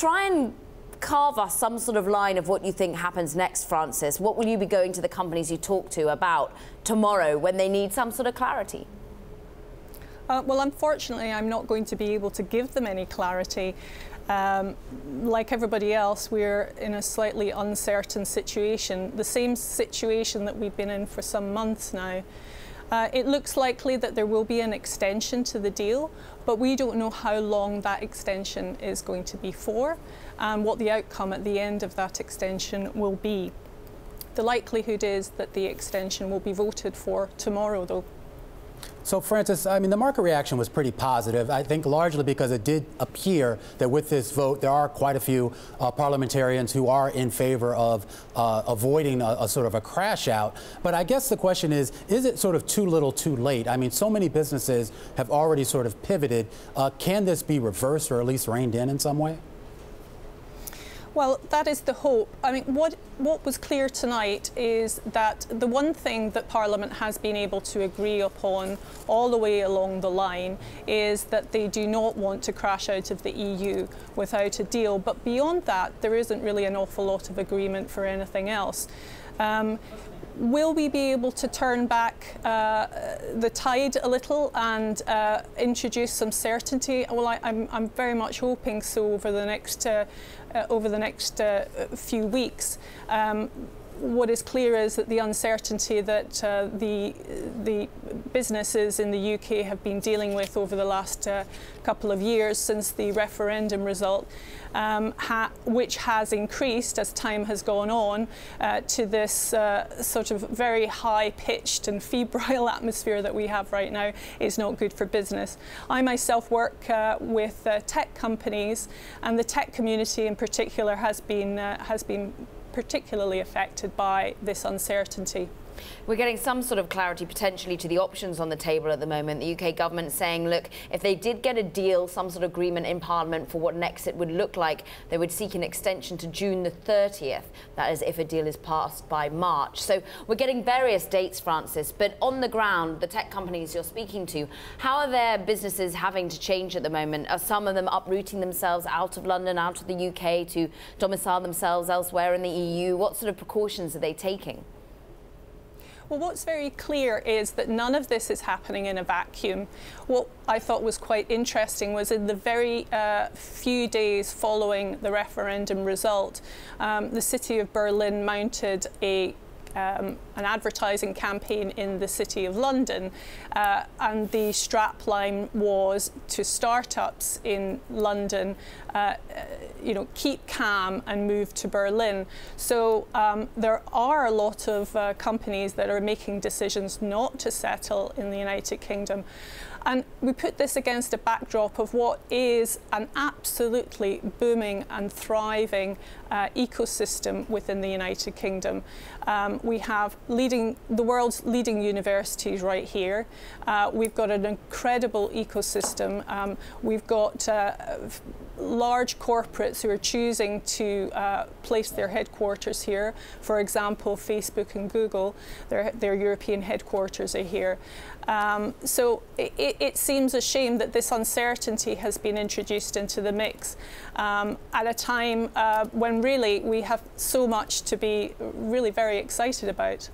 try and carve us some sort of line of what you think happens next, Frances. What will you be going to the companies you talk to about tomorrow when they need some sort of clarity? Well, unfortunately, I'm not going to be able to give them any clarity. Like everybody else, we're in a slightly uncertain situation, the same situation that we've been in for some months now. It looks likely that there will be an extension to the deal, but we don't know how long that extension is going to be for and what the outcome at the end of that extension will be. The likelihood is that the extension will be voted for tomorrow, though. So, Frances, I mean, the market reaction was pretty positive, I think largely because it did appear that with this vote, there are quite a few parliamentarians who are in favor of avoiding a sort of a crash out. But I guess the question is it sort of too little too late? I mean, so many businesses have already sort of pivoted. Can this be reversed or at least reined in some way? Well, that is the hope. I mean, what was clear tonight is that the one thing that Parliament has been able to agree upon all the way along the line is that they do not want to crash out of the EU without a deal. But beyond that, there isn't really an awful lot of agreement for anything else. Will we be able to turn back the tide a little and introduce some certainty? Well, I'm very much hoping so over the next few weeks. What is clear is that the uncertainty that the businesses in the UK have been dealing with over the last couple of years since the referendum result, which has increased as time has gone on to this sort of very high-pitched and febrile atmosphere that we have right now, is not good for business. I myself work with tech companies, and the tech community in particular has been particularly affected by this uncertainty. We're getting some sort of clarity potentially to the options on the table at the moment. The UK government saying, look, if they did get a deal, some sort of agreement in Parliament for what an exit would look like, they would seek an extension to June the 30th. That is if a deal is passed by March. So we're getting various dates, Frances, but on the ground, the tech companies you're speaking to, how are their businesses having to change at the moment? Are some of them uprooting themselves out of London, out of the UK to domicile themselves elsewhere in the EU? What sort of precautions are they taking? Well, what's very clear is that none of this is happening in a vacuum. What I thought was quite interesting was in the very few days following the referendum result, the city of Berlin mounted an advertising campaign in the City of London, and the strapline was to startups in London, you know, keep calm and move to Berlin. So there are a lot of companies that are making decisions not to settle in the United Kingdom. And we put this against a backdrop of what is an absolutely booming and thriving ecosystem within the United Kingdom. We have the world's leading universities right here. We've got an incredible ecosystem. We've got large corporates who are choosing to place their headquarters here. For example, Facebook and Google, their European headquarters are here. So it seems a shame that this uncertainty has been introduced into the mix at a time when really we have so much to be really very excited about.